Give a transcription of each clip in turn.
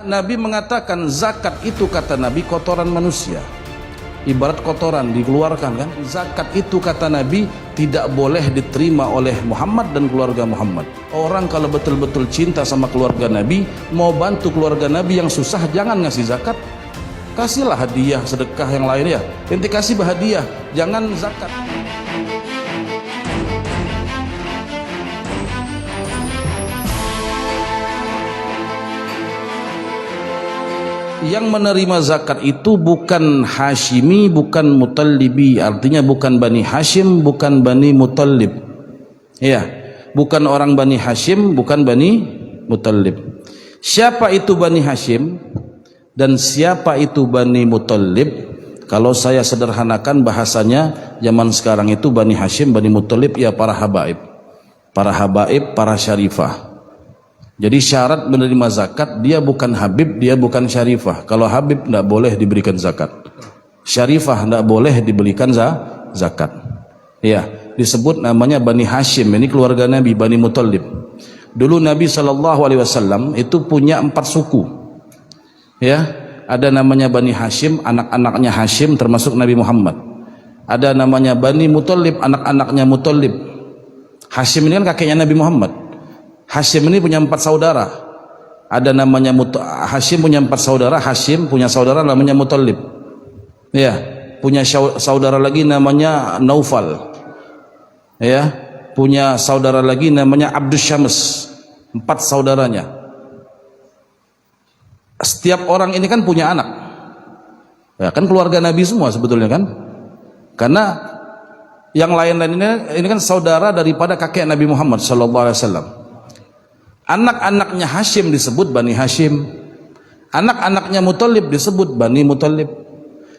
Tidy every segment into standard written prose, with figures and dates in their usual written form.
Nabi mengatakan zakat itu, kata Nabi, kotoran manusia. Ibarat kotoran dikeluarkan kan. Zakat itu, kata Nabi, tidak boleh diterima oleh Muhammad dan keluarga Muhammad. Orang kalau betul-betul cinta sama keluarga Nabi, mau bantu keluarga Nabi yang susah, jangan ngasih zakat. Kasihlah hadiah, sedekah yang lain ya. Ente kasih hadiah, jangan zakat. Yang menerima zakat itu bukan Hashimi, bukan Mutallibi, artinya bukan Bani Hashim, bukan Bani Mutallib. Ya, bukan orang Bani Hashim, bukan Bani Mutallib. Siapa itu Bani Hashim dan siapa itu Bani Mutallib? Kalau saya sederhanakan bahasanya zaman sekarang itu Bani Hashim, Bani Mutallib ya para habaib, para syarifah. Jadi syarat menerima zakat, dia bukan Habib, dia bukan Syarifah. Kalau Habib tidak boleh diberikan zakat, Syarifah tidak boleh diberikan zakat. Ya, disebut namanya Bani Hashim, ini keluarga Nabi, Bani Mutallib. Dulu Nabi SAW itu punya 4 suku. Ya, ada namanya Bani Hashim, anak-anaknya Hashim termasuk Nabi Muhammad. Ada namanya Bani Mutallib, anak-anaknya Mutallib. Hashim ini kan kakeknya Nabi Muhammad. Hashim ini punya 4 saudara. Ada namanya Hashim punya 4 saudara. Hashim punya saudara namanya Mutallib. Ya, punya saudara lagi namanya Naufal. Ya, punya saudara lagi namanya Abdus Syams. 4 saudaranya. Setiap orang ini kan punya anak. Ya, kan keluarga Nabi semua sebetulnya kan? Karena yang lain-lain ini kan saudara daripada kakek Nabi Muhammad SAW. Anak-anaknya Hashim disebut Bani Hashim, anak-anaknya Mutallib disebut Bani Mutallib,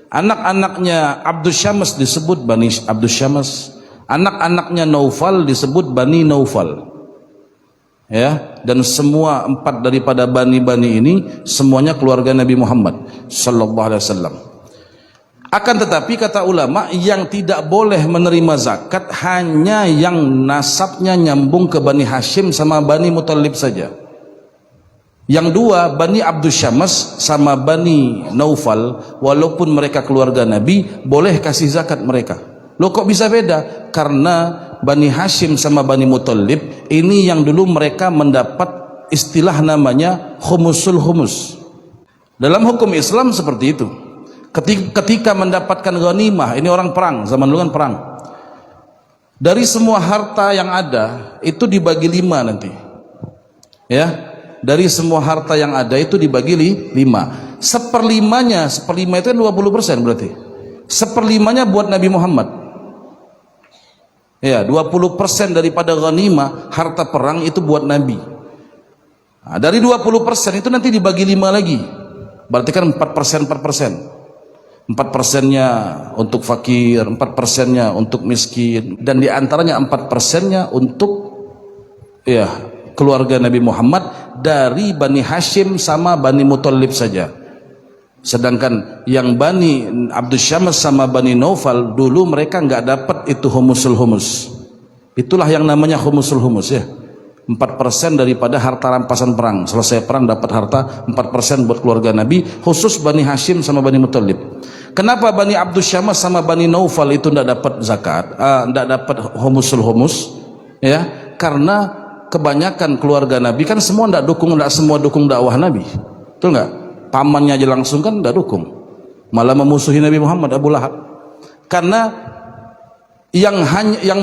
anak-anaknya Abdus Syams disebut Bani Abdus Syams, anak-anaknya Naufal disebut Bani Naufal. Ya, dan semua 4 daripada bani-bani ini semuanya keluarga Nabi Muhammad sallallahu alaihi wasallam. Akan tetapi kata ulama, yang tidak boleh menerima zakat hanya yang nasabnya nyambung ke Bani Hashim sama Bani Mutallib saja. Yang 2, Bani Abdus Syams sama Bani Naufal, walaupun mereka keluarga Nabi, boleh kasih zakat mereka. Loh kok bisa beda? Karena Bani Hashim sama Bani Mutallib ini yang dulu mereka mendapat istilah namanya khumusul khumus. Dalam hukum Islam seperti itu. Ketika mendapatkan ghanimah, ini orang perang, zaman dulu kan perang, dari semua harta yang ada itu dibagi 5 nanti. Ya, dari semua harta yang ada itu dibagi 5. Seperlimanya itu kan 20% berarti. Seperlimanya buat Nabi Muhammad. Ya, 20% daripada ghanimah harta perang itu buat Nabi. Nah, dari 20% itu nanti dibagi 5 lagi. Berarti kan 4%. 4%-nya untuk fakir, 4%-nya untuk miskin, dan diantaranya 4%-nya untuk ya keluarga Nabi Muhammad dari Bani Hashim sama Bani Mutallib saja. Sedangkan yang Bani Abdus Syams sama Bani Naufal dulu mereka nggak dapat itu humusul humus. Itulah yang namanya humusul humus ya. 4% daripada harta rampasan perang. Selesai perang dapat harta 4% buat keluarga Nabi, khusus Bani Hashim sama Bani Mutallib. Kenapa Bani Abdus Syams sama Bani Naufal itu tidak dapat zakat, tidak dapat humusul humus? Ya, karena kebanyakan keluarga Nabi kan semua tidak semua dukung dakwah Nabi, betul nggak? Pamannya aja langsung kan tidak dukung, malah memusuhi Nabi Muhammad, Abu Lahab. Karena yang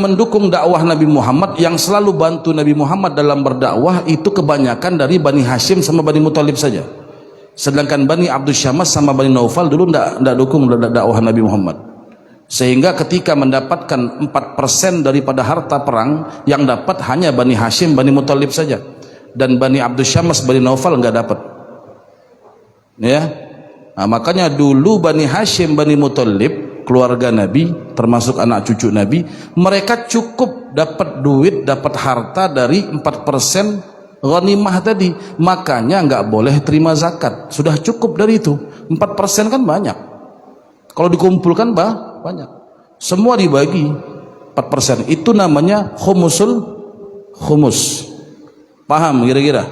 mendukung dakwah Nabi Muhammad, yang selalu bantu Nabi Muhammad dalam berdakwah itu kebanyakan dari Bani Hashim sama Bani Mutallib saja. Sedangkan Bani Abdus Syams sama Bani Naufal dulu tidak dukung dakwah Nabi Muhammad. Sehingga ketika mendapatkan 4% daripada harta perang, yang dapat hanya Bani Hashim, Bani Mutallib saja. Dan Bani Abdus Syams, Bani Naufal nggak dapat. Ya, nah, makanya dulu Bani Hashim, Bani Mutallib, keluarga Nabi, termasuk anak cucu Nabi, mereka cukup dapat duit, dapat harta dari 4% ghanimah tadi, makanya nggak boleh terima zakat. Sudah cukup dari itu. 4% kan banyak. Kalau dikumpulkan banyak. Semua dibagi 4%. Itu namanya khumusul khumus. Paham kira-kira?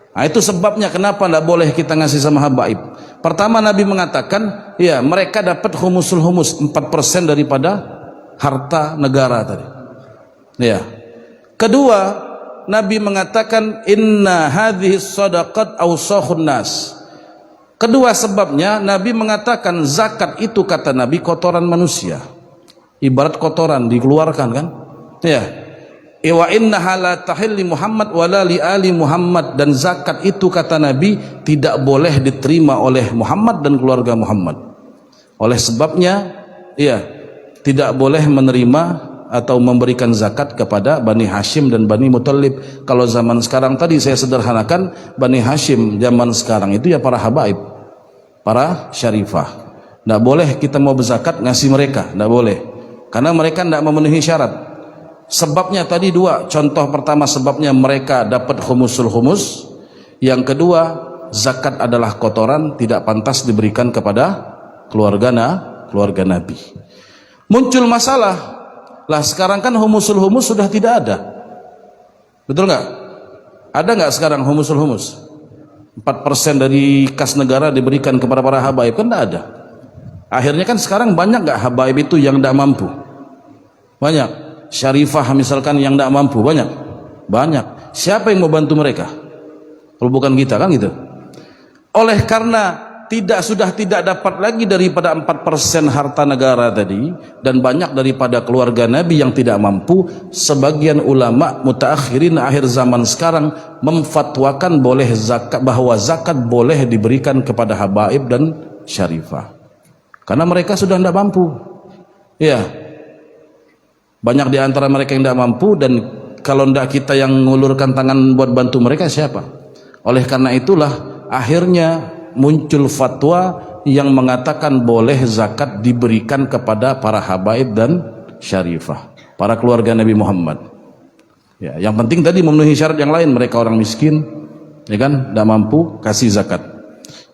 Nah, itu sebabnya kenapa tidak boleh kita ngasih sama habaib. Pertama, Nabi mengatakan, ya mereka dapat humusul humus, 4% daripada harta negara tadi. Ya. Kedua, Nabi mengatakan inna hadhihi shadaqat awsakhun nas. Kedua sebabnya Nabi mengatakan zakat itu kata Nabi kotoran manusia. Ibarat kotoran dikeluarkan kan? Ya. Wa innaha la tahilli Muhammad wala li ali Muhammad, dan zakat itu kata Nabi tidak boleh diterima oleh Muhammad dan keluarga Muhammad. Oleh sebabnya ya tidak boleh menerima atau memberikan zakat kepada Bani Hashim dan Bani Muttalib. Kalau zaman sekarang tadi saya sederhanakan, Bani Hashim zaman sekarang itu ya para habaib, para syarifah. Tidak boleh kita mau berzakat ngasih mereka, tidak boleh, karena mereka tidak memenuhi syarat. Sebabnya tadi dua. Contoh pertama sebabnya mereka dapat humusul humus. Yang kedua, zakat adalah kotoran, tidak pantas diberikan kepada keluarga Nabi. Muncul masalah. Lah sekarang kan humusul humus sudah tidak ada. Betul nggak? Ada nggak sekarang humusul humus? 4% dari kas negara diberikan kepada para habaib, kan tidak ada. Akhirnya kan sekarang banyak nggak habaib itu yang tidak mampu? Banyak. Syarifah misalkan yang tidak mampu banyak. Siapa yang mau bantu mereka kalau bukan kita, kan gitu. Oleh karena sudah tidak dapat lagi daripada 4% harta negara tadi, dan banyak daripada keluarga Nabi yang tidak mampu, sebagian ulama mutaakhirin akhir zaman sekarang memfatwakan boleh zakat, bahwa zakat boleh diberikan kepada habaib dan syarifah karena mereka sudah tidak mampu. Ya, banyak di antara mereka yang tidak mampu, dan kalau tidak kita yang ngulurkan tangan buat bantu mereka, siapa? Oleh karena itulah akhirnya muncul fatwa yang mengatakan boleh zakat diberikan kepada para habaib dan syarifah, para keluarga Nabi Muhammad. Ya, yang penting tadi memenuhi syarat yang lain. Mereka orang miskin, ya kan, tidak mampu, kasih zakat.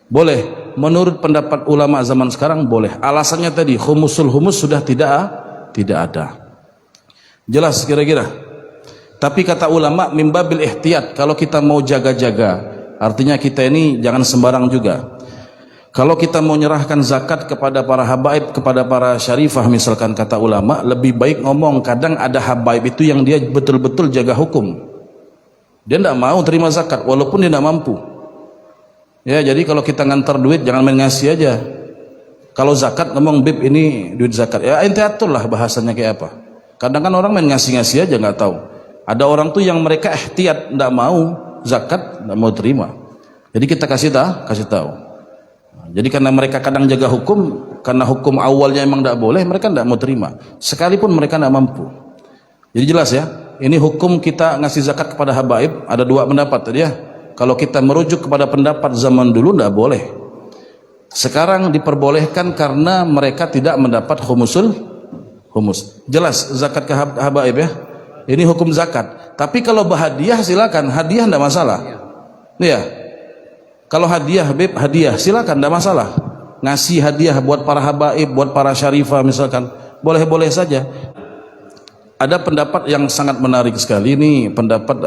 Boleh, menurut pendapat ulama zaman sekarang boleh. Alasannya tadi humusul humus sudah tidak ada. Jelas kira-kira. Tapi kata ulama mimbabil ihtiyat, kalau kita mau jaga-jaga, artinya kita ini jangan sembarang juga. Kalau kita mau nyerahkan zakat kepada para habaib, kepada para syarifah misalkan, kata ulama lebih baik ngomong. Kadang ada habaib itu yang dia betul-betul jaga hukum, dia tidak mau terima zakat walaupun dia tidak mampu. Ya, jadi kalau kita ngantar duit jangan main ngasih aja. Kalau zakat ngomong, bib ini duit zakat, ya ente atur lah bahasanya kayak apa. Kadang kan orang main ngasih-ngasih aja, nggak tahu. Ada orang tuh yang mereka ihtiyat, nggak mau zakat, nggak mau terima. Jadi kita kasih tahu. Jadi karena mereka kadang jaga hukum, karena hukum awalnya emang nggak boleh, mereka nggak mau terima. Sekalipun mereka nggak mampu. Jadi jelas ya. Ini hukum kita ngasih zakat kepada habaib ada dua pendapat tadi ya. Kalau kita merujuk kepada pendapat zaman dulu nggak boleh. Sekarang diperbolehkan karena mereka tidak mendapat humusul humus. Jelas zakat ke habaib ya. Ini hukum zakat. Tapi kalau berhadiah silakan, hadiah tidak masalah. Iya. Kalau hadiah, beb hadiah silakan, tidak masalah. Ngasih hadiah buat para habaib, buat para syarifah misalkan, boleh-boleh saja. Ada pendapat yang sangat menarik sekali. Ini pendapat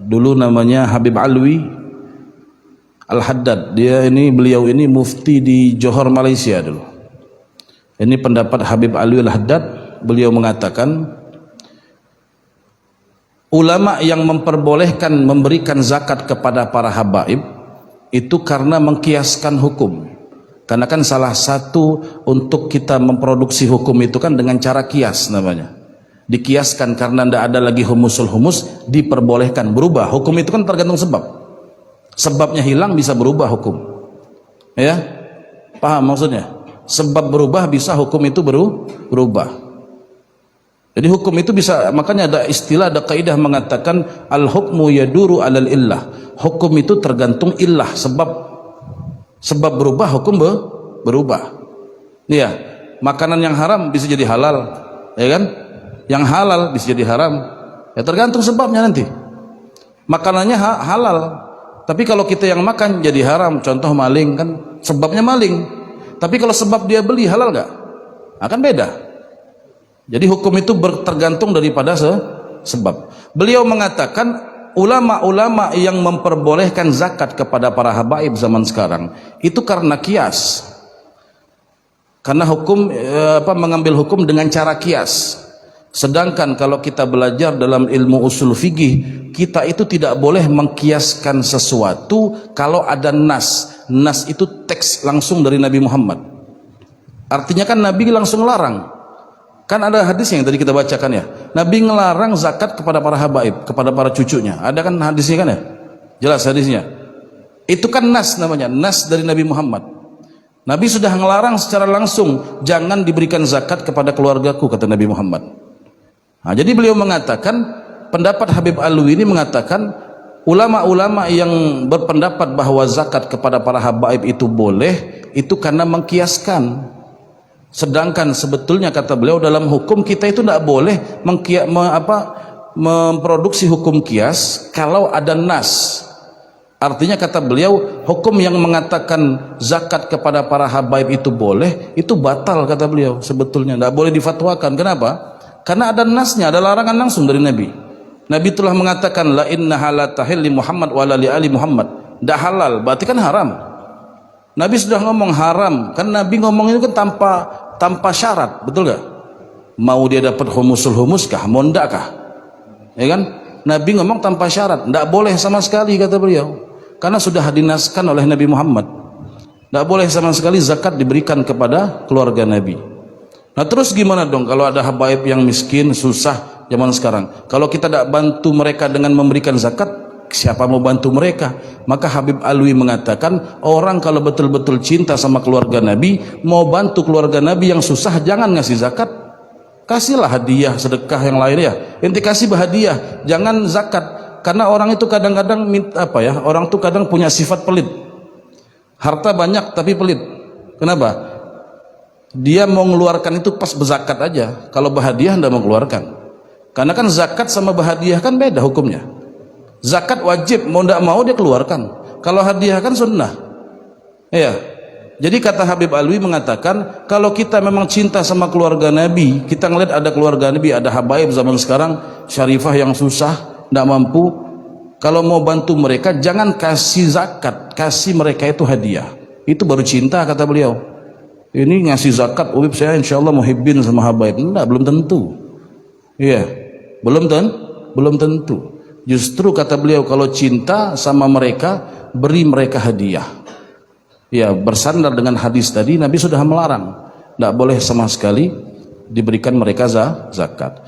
dulu namanya Habib Alwi Al-Haddad. Beliau ini mufti di Johor Malaysia dulu. Ini pendapat Habib Alwi Al-Haddad. Beliau mengatakan ulama yang memperbolehkan memberikan zakat kepada para habaib itu karena mengkiaskan hukum. Karena kan salah satu untuk kita memproduksi hukum itu kan dengan cara kias namanya. Dikiaskan, karena tidak ada lagi humusul humus, diperbolehkan berubah. Hukum itu kan tergantung sebab. Sebabnya hilang bisa berubah hukum. Ya, paham maksudnya? Sebab berubah bisa hukum itu berubah. Jadi hukum itu bisa, makanya ada istilah, ada kaidah mengatakan al hukmu yaduru alal illah. Hukum itu tergantung illah, sebab berubah hukum berubah. Iya, makanan yang haram bisa jadi halal, ya kan? Yang halal bisa jadi haram. Ya tergantung sebabnya nanti. Makanannya halal, tapi kalau kita yang makan jadi haram. Contoh maling kan sebabnya maling. Tapi kalau sebab dia beli halal gak? Akan beda. Jadi hukum itu tergantung daripada sebab. Beliau mengatakan ulama-ulama yang memperbolehkan zakat kepada para habaib zaman sekarang itu karena kias, karena hukum mengambil hukum dengan cara kias. Sedangkan kalau kita belajar dalam ilmu usul fikih, kita itu tidak boleh mengkiaskan sesuatu kalau ada nas. Nas itu teks langsung dari Nabi Muhammad. Artinya kan Nabi langsung larang. Kan ada hadisnya yang tadi kita bacakan ya. Nabi ngelarang zakat kepada para habaib, kepada para cucunya. Ada kan hadisnya kan ya? Jelas hadisnya. Itu kan nas namanya, nas dari Nabi Muhammad. Nabi sudah ngelarang secara langsung, jangan diberikan zakat kepada keluargaku, kata Nabi Muhammad. Nah, jadi beliau mengatakan, pendapat Habib Alwi ini mengatakan, ulama-ulama yang berpendapat bahwa zakat kepada para habaib itu boleh, itu karena mengkiaskan. Sedangkan sebetulnya kata beliau dalam hukum kita itu tidak boleh memproduksi hukum kias kalau ada nas. Artinya kata beliau, hukum yang mengatakan zakat kepada para habaib itu boleh, itu batal kata beliau. Sebetulnya tidak boleh difatwakan. Kenapa? Karena ada nasnya, ada larangan langsung dari Nabi. Nabi telah mengatakan la innaha la tahil li Muhammad wa la li ali Muhammad. Tidak halal, berarti kan haram. Nabi sudah ngomong haram, kan Nabi ngomong itu kan tanpa syarat, betul gak? Mau dia dapat humusul humus kah, mau ndak kah? Ya kan? Nabi ngomong tanpa syarat, ndak boleh sama sekali kata beliau. Karena sudah dinaskan oleh Nabi Muhammad. Ndak boleh sama sekali zakat diberikan kepada keluarga Nabi. Nah terus gimana dong kalau ada habaib yang miskin, susah zaman sekarang? Kalau kita tidak bantu mereka dengan memberikan zakat, siapa mau bantu mereka? Maka Habib Alwi mengatakan, orang kalau betul-betul cinta sama keluarga Nabi, mau bantu keluarga Nabi yang susah, jangan ngasih zakat. Kasihlah hadiah, sedekah yang lain ya. Inti kasih hadiah, jangan zakat. Karena orang itu kadang-kadang orang itu kadang punya sifat pelit. Harta banyak tapi pelit. Kenapa? Dia mau mengeluarkan itu pas berzakat aja. Kalau berhadiah tidak mau keluarkan. Karena kan zakat sama berhadiah kan beda hukumnya. Zakat wajib, mau tidak mau dia keluarkan. Kalau hadiah kan sunnah. Iya. Jadi kata Habib Alwi mengatakan, kalau kita memang cinta sama keluarga Nabi, kita ngeliat ada keluarga Nabi, ada habaib zaman sekarang, syarifah yang susah, tidak mampu. Kalau mau bantu mereka, jangan kasih zakat, kasih mereka itu hadiah. Itu baru cinta kata beliau. Ini ngasih zakat, saya insya Allah muhibbin sama habaib. Enggak, belum tentu. Iya, belum tentu. Justru kata beliau, kalau cinta sama mereka, beri mereka hadiah. Ya, bersandar dengan hadis tadi, Nabi sudah melarang. Tidak boleh sama sekali diberikan mereka zakat.